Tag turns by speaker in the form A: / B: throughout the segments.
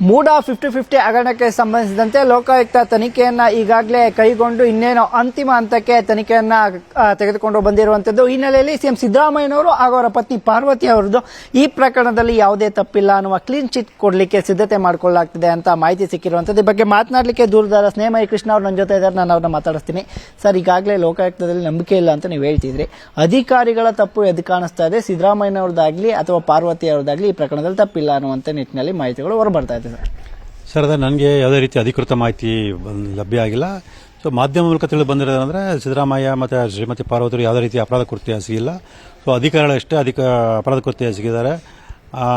A: ಮೂಡ 50-50 ಹಗರಣಕ್ಕೆ ಸಂಬಂಧಿಸಿದಂತೆ ಲೋಕಾಯುಕ್ತ ತನಿಖೆಯನ್ನ ಈಗಾಗಲೇ ಕೈಗೊಂಡು ಇನ್ನೇನು ಅಂತಿಮ ಹಂತಕ್ಕೆ ತನಿಖೆಯನ್ನ ತೆಗೆದುಕೊಂಡು ಬಂದಿರುವಂತದ್ದು. ಈ ಹಿನ್ನೆಲೆಯಲ್ಲಿ ಸಿಎಂ ಸಿದ್ದರಾಮಯ್ಯನವರು ಹಾಗೂ ಅವರ ಪತ್ನಿ ಪಾರ್ವತಿ ಅವರದ್ದು ಈ ಪ್ರಕರಣದಲ್ಲಿ ಯಾವುದೇ ತಪ್ಪಿಲ್ಲ ಅನ್ನುವ ಕ್ಲೀನ್ ಚಿಟ್ ಕೊಡಲಿಕ್ಕೆ ಸಿದ್ಧತೆ ಮಾಡಿಕೊಳ್ಳಲಾಗ್ತಿದೆ ಅಂತ ಮಾಹಿತಿ ಸಿಕ್ಕಿರುವಂತದ್ದು. ಈ ಬಗ್ಗೆ ಮಾತನಾಡಲಿಕ್ಕೆ ದೂರದಾರ ಸ್ನೇಹಮಯಿ ಕೃಷ್ಣ ಅವರು ನನ್ನ ಜೊತೆ ಇದ್ದಾರೆ. ನಾನು ಅವ್ರನ್ನ ಮಾತಾಡಿಸ್ತೀನಿ. ಸರ್, ಈಗಾಗಲೇ ಲೋಕಾಯುಕ್ತದಲ್ಲಿ ನಂಬಿಕೆ ಇಲ್ಲ ಅಂತ ನೀವು ಹೇಳ್ತಿದ್ರಿ. ಅಧಿಕಾರಿಗಳ ತಪ್ಪು ಎದ್ದು ಕಾಣಿಸ್ತಾ ಇದೆ. ಸಿದ್ದರಾಮಯ್ಯನವ್ರದ್ದಾಗ್ಲಿ ಅಥವಾ ಪಾರ್ವತಿ ಅವರದಾಗ್ಲಿ ಈ ಪ್ರಕರಣದಲ್ಲಿ ತಪ್ಪಿಲ್ಲ ಅನ್ನುವಂತ ನಿಟ್ಟಿನಲ್ಲಿ ಮಾಹಿತಿಗಳು ಹೊರಬರ್ತಾ ಇದೆ.
B: ಸರ್, ಅದೇ ನನಗೆ ಯಾವುದೇ ರೀತಿ ಅಧಿಕೃತ ಮಾಹಿತಿ ಲಭ್ಯ ಆಗಿಲ್ಲ. ಸೊ ಮಾಧ್ಯಮ ಮೂಲಕ ತಿಳಿದು ಬಂದಿರೋದಂದ್ರೆ ಸಿದ್ದರಾಮಯ್ಯ ಮತ್ತು ಶ್ರೀಮತಿ ಪಾರ್ವತಿ ಯಾವುದೇ ರೀತಿ ಅಪರಾಧ ಕೃತ್ಯ ಎಸಗಿಲ್ಲ. ಸೊ ಅಧಿಕಾರಿಗಳಷ್ಟೇ ಅಪರಾಧ ಕೃತ್ಯ ಎಸಗಿದ್ದಾರೆ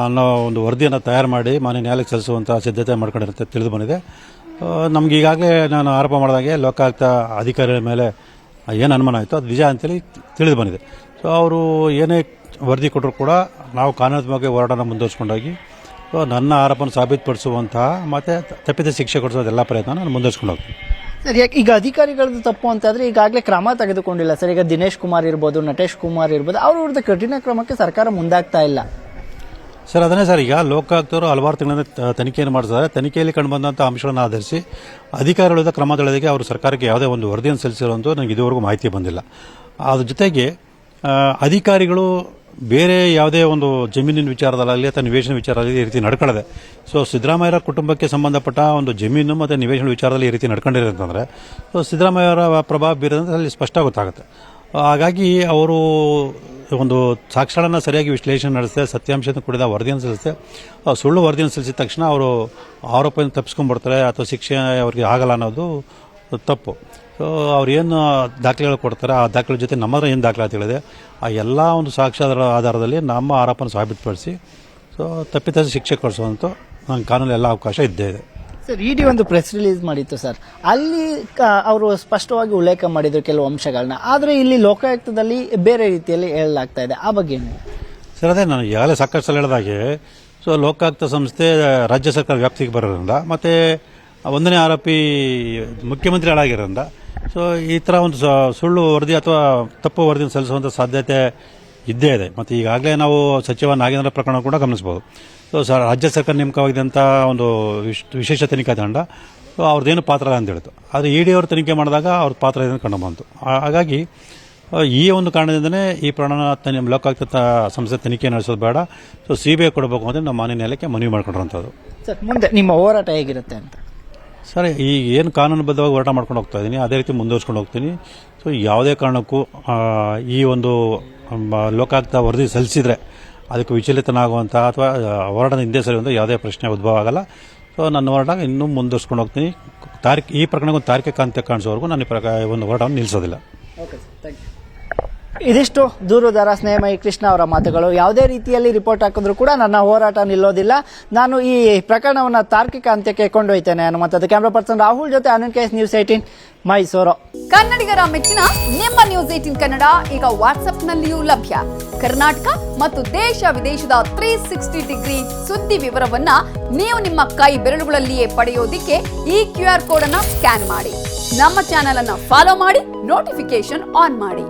B: ಅನ್ನೋ ಒಂದು ವರದಿಯನ್ನು ತಯಾರು ಮಾಡಿ ಮಾನ್ಯ ನ್ಯಾಯಾಲಯಕ್ಕೆ ಸಲ್ಲಿಸುವಂಥ ಸಿದ್ಧತೆ ಮಾಡ್ಕೊಂಡಿರುತ್ತೆ ತಿಳಿದು ಬಂದಿದೆ. ನಮ್ಗೆ ಈಗಾಗಲೇ ನಾನು ಆರೋಪ ಮಾಡಿದಾಗೆ ಲೋಕಾಯುಕ್ತ ಅಧಿಕಾರಿಗಳ ಮೇಲೆ ಏನು ಅನುಮಾನ ಆಯಿತು ಅದು ನಿಜ ಅಂತೇಳಿ ತಿಳಿದು ಬಂದಿದೆ. ಸೊ ಅವರು ಏನೇ ವರದಿ ಕೊಟ್ಟರು ಕೂಡ ನಾವು ಕಾನೂನಾತ್ಮಕ ಹೋರಾಟನ ಮುಂದುವರಿಸಿಕೊಂಡೋಗಿ ನನ್ನ ಆರೋಪವನ್ನು ಸಾಬೀತುಪಡಿಸುವಂತಹ ಮತ್ತೆ ತಪ್ಪಿದ ಶಿಕ್ಷೆ ಕೊಡಿಸೋದೆಲ್ಲ ಪ್ರಯತ್ನ ನಾನು ಮುಂದುವರಿಸಿಕೊಂಡು ಹೋಗ್ತೀನಿ.
A: ಸರ್, ಈಗ ಅಧಿಕಾರಿಗಳದ್ದು ತಪ್ಪು ಅಂತಾದ್ರೆ ಈಗಾಗಲೇ ಕ್ರಮ ತೆಗೆದುಕೊಂಡಿಲ್ಲ ಸರ್. ಈಗ ದಿನೇಶ್ ಕುಮಾರ್ ಇರ್ಬೋದು, ನಟೇಶ್ ಕುಮಾರ್ ಇರ್ಬೋದು, ಅವ್ರ ವಿರುದ್ಧ ಕಠಿಣ ಕ್ರಮಕ್ಕೆ ಸರ್ಕಾರ ಮುಂದಾಗ್ತಾ ಇಲ್ಲ
B: ಸರ್. ಅದನ್ನೇ ಸರ್, ಈಗ ಲೋಕಾಯುಕ್ತರು ಹಲವಾರು ತಿಂಗಳಿಂದ ತನಿಖೆಯನ್ನು ಮಾಡಿಸಿದ್ದಾರೆ. ತನಿಖೆಯಲ್ಲಿ ಕಂಡುಬಂದಂಥ ಅಂಶಗಳನ್ನು ಆಧರಿಸಿ ಅಧಿಕಾರಿಗಳ ಕ್ರಮ ತಳೆದಕ್ಕೆ ಅವರು ಸರ್ಕಾರಕ್ಕೆ ಯಾವುದೇ ಒಂದು ವರದಿಯನ್ನು ಸಲ್ಲಿಸಿರುವಂಥ ನನಗೆ ಇದುವರೆಗೂ ಮಾಹಿತಿ ಬಂದಿಲ್ಲ. ಅದ್ರ ಜೊತೆಗೆ ಅಧಿಕಾರಿಗಳು ಬೇರೆ ಯಾವುದೇ ಒಂದು ಜಮೀನಿನ ವಿಚಾರದಲ್ಲಾಗಲಿ ಅಥವಾ ನಿವೇಶನ ವಿಚಾರದಲ್ಲಿ ಈ ರೀತಿ ನಡ್ಕೊಳ್ಳದೆ. ಸೊ ಸಿದ್ದರಾಮಯ್ಯರ ಕುಟುಂಬಕ್ಕೆ ಸಂಬಂಧಪಟ್ಟ ಒಂದು ಜಮೀನು ಮತ್ತು ನಿವೇಶನ ವಿಚಾರದಲ್ಲಿ ಈ ರೀತಿ ನಡ್ಕೊಂಡಿರೋ ಅಂತಂದರೆ ಸೊ ಸಿದ್ದರಾಮಯ್ಯವರ ಪ್ರಭಾವ ಬೀರೋದ್ರೆ ಅಲ್ಲಿ ಸ್ಪಷ್ಟ ಗೊತ್ತಾಗುತ್ತೆ. ಹಾಗಾಗಿ ಅವರು ಒಂದು ಸಾಕ್ಷ್ಯಗಳನ್ನು ಸರಿಯಾಗಿ ವಿಶ್ಲೇಷಣೆ ನಡೆಸಿದೆ, ಸತ್ಯಾಂಶದ ಕೂಡಿದ ವರದಿಯನ್ನು ಸಲ್ಲಿಸಿದೆ. ಸುಳ್ಳು ವರದಿಯನ್ನು ಸಲ್ಲಿಸಿದ ತಕ್ಷಣ ಅವರು ಆರೋಪವನ್ನು ತಪ್ಪಿಸ್ಕೊಂಡ್ಬಿಡ್ತಾರೆ ಅಥವಾ ಶಿಕ್ಷೆ ಅವರಿಗೆ ಆಗಲ್ಲ ಅನ್ನೋದು ತಪ್ಪು. ಸೊ ಅವ್ರು ಏನು ದಾಖಲೆಗಳು ಕೊಡ್ತಾರೆ ಆ ದಾಖಲೆ ಜೊತೆ ನಮ್ಮ ಏನು ದಾಖಲಾತಿಗಳಿದೆ ಆ ಎಲ್ಲ ಒಂದು ಸಾಕ್ಷ್ಯದ ಆಧಾರದಲ್ಲಿ ನಮ್ಮ ಆರೋಪನ ಸಾಬೀತುಪಡಿಸಿ ಸೊ ತಪ್ಪಿತ ಶಿಕ್ಷೆ ಕೊಡಿಸುವಂಥ ನನ್ನ ಕಾನೂನು ಎಲ್ಲ ಅವಕಾಶ ಇದ್ದೇ ಇದೆ.
A: ಸರ್, ಇಡಿ ಒಂದು ಪ್ರೆಸ್ ರಿಲೀಸ್ ಮಾಡಿತ್ತು ಸರ್. ಅಲ್ಲಿ ಅವರು ಸ್ಪಷ್ಟವಾಗಿ ಉಲ್ಲೇಖ ಮಾಡಿದ್ರು ಕೆಲವು ಅಂಶಗಳನ್ನ. ಆದರೆ ಇಲ್ಲಿ ಲೋಕಾಯುಕ್ತದಲ್ಲಿ ಬೇರೆ ರೀತಿಯಲ್ಲಿ ಹೇಳಲಾಗ್ತಾ ಇದೆ. ಆ ಬಗ್ಗೆ
B: ಸರ್, ಅದೇ ನಾನು ಈಗಾಗಲೇ ಸಾಕಷ್ಟು ಸಲ ಹೇಳಿದಾಗೆ ಸೊ ಲೋಕಾಯುಕ್ತ ಸಂಸ್ಥೆ ರಾಜ್ಯ ಸರ್ಕಾರ ವ್ಯಾಪ್ತಿಗೆ ಬರೋದ್ರಿಂದ ಮತ್ತು ಒಂದನೇ ಆರೋಪಿ ಮುಖ್ಯಮಂತ್ರಿಗಳಾಗಿರೋದ್ರಿಂದ ಸೊ ಈ ಥರ ಒಂದು ಸುಳ್ಳು ವರದಿ ಅಥವಾ ತಪ್ಪು ವರದಿಯನ್ನು ಸಲ್ಲಿಸುವಂಥ ಸಾಧ್ಯತೆ ಇದ್ದೇ ಇದೆ. ಮತ್ತು ಈಗಾಗಲೇ ನಾವು ಸಚಿವ ನಾಗೇಂದ್ರ ಪ್ರಕರಣ ಕೂಡ ಗಮನಿಸಬಹುದು. ಸೊ ರಾಜ್ಯ ಸರ್ಕಾರ ನೇಮಕವಾಗಿದ್ದಂಥ ಒಂದು ವಿಶೇಷ ತನಿಖಾ ತಂಡ ಅವ್ರದ್ದೇನು ಪಾತ್ರ ಅಂತ ಹೇಳಿತು. ಆದರೆ ಇಡಿ ಅವರು ತನಿಖೆ ಮಾಡಿದಾಗ ಅವ್ರ ಪಾತ್ರ ಇದನ್ನು ಕಂಡು ಬಂತು. ಹಾಗಾಗಿ ಈ ಒಂದು ಕಾರಣದಿಂದನೇ ಈ ಪ್ರಕರಣ ಲೋಕಾಯುಕ್ತ ಸಂಸ್ಥೆ ತನಿಖೆ ನಡೆಸೋದು ಬೇಡ, ಸೊ ಸಿಬಿಐ ಕೊಡಬೇಕು ಅಂತ ನಮ್ಮ ಮಾನ್ಯ ನ್ಯಾಯಾಲಯಕ್ಕೆ ಮನವಿ ಮಾಡಿಕೊಂಡಿರುವಂಥದ್ದು.
A: ಸರ್, ಮುಂದೆ ನಿಮ್ಮ ಹೋರಾಟ ಹೇಗಿರುತ್ತೆ ಅಂತ?
B: ಸರ್, ಈಗ ಏನು ಕಾನೂನುಬದ್ಧವಾಗಿ ಹೋರಾಟ ಮಾಡ್ಕೊಂಡು ಹೋಗ್ತಾ ಇದ್ದೀನಿ ಅದೇ ರೀತಿ ಮುಂದುವರ್ಸ್ಕೊಂಡು ಹೋಗ್ತೀನಿ. ಸೊ ಯಾವುದೇ ಕಾರಣಕ್ಕೂ ಈ ಒಂದು ಲೋಕಾಯುಕ್ತ ವರದಿ ಸಲ್ಲಿಸಿದರೆ ಅದಕ್ಕೆ ವಿಚಲಿತನಾಗುವಂಥ ಅಥವಾ ಹೋರಾಟದ ಹಿಂದೆ ಸರಿಯುವಂಥ ಯಾವುದೇ ಪ್ರಶ್ನೆ ಉದ್ಭವ ಆಗಲ್ಲ. ಸೊ ನನ್ನ ಹೋರಾಟ ಇನ್ನೂ ಮುಂದುವರ್ಸ್ಕೊಂಡು ಹೋಗ್ತೀನಿ. ಈ ಪ್ರಕರಣಕ್ಕೆ ಒಂದು ತಾರ್ಕಿಕ ಅಂತ್ಯ ಕಾಣಿಸೋವರೆಗೂ ನಾನು ಈ ಒಂದು ಹೋರಾಟವನ್ನು ನಿಲ್ಲಿಸೋದಿಲ್ಲ.
A: ಇದಿಷ್ಟು ದೂರುದಾರ ಸ್ನೇಹಮಯಿ ಕೃಷ್ಣ ಅವರ ಮಾತುಗಳು. ಯಾವುದೇ ರೀತಿಯಲ್ಲಿ ರಿಪೋರ್ಟ್ ಹಾಕಿದ್ರು ಕೂಡ ನನ್ನ ಹೋರಾಟ ನಿಲ್ಲೋದಿಲ್ಲ, ನಾನು ಈ ಪ್ರಕರಣವನ್ನು ತಾರ್ಕಿಕ ಅಂತ್ಯಕ್ಕೆ ಕೊಂಡೊಯ್ತೇನೆ ಅನ್ನುವಂಥದ್ದು. ಕ್ಯಾಮರಾ ಪರ್ಸನ್ ರಾಹುಲ್ ಜೊತೆ ಆನಂದ್ KS, ನ್ಯೂಸ್ 18 ಮೈಸೂರು.
C: ಕನ್ನಡಿಗರ ಮೆಚ್ಚಿನ ನಿಮ್ಮ ನ್ಯೂಸ್ 18 ಕನ್ನಡ ಈಗ ವಾಟ್ಸ್ಆಪ್ನಲ್ಲಿಯೂ ಲಭ್ಯ. ಕರ್ನಾಟಕ ಮತ್ತು ದೇಶ ವಿದೇಶದ 360 ಡಿಗ್ರಿ ಸುದ್ದಿ ವಿವರವನ್ನ ನೀವು ನಿಮ್ಮ ಕೈ ಬೆರಳುಗಳಲ್ಲಿಯೇ ಪಡೆಯೋದಿಕ್ಕೆ ಈ QR ಕೋಡ್ ಅನ್ನ ಸ್ಕ್ಯಾನ್ ಮಾಡಿ. ನಮ್ಮ ಚಾನೆಲ್ ಅನ್ನ ಫಾಲೋ ಮಾಡಿ, ನೋಟಿಫಿಕೇಶನ್ ಆನ್ ಮಾಡಿ.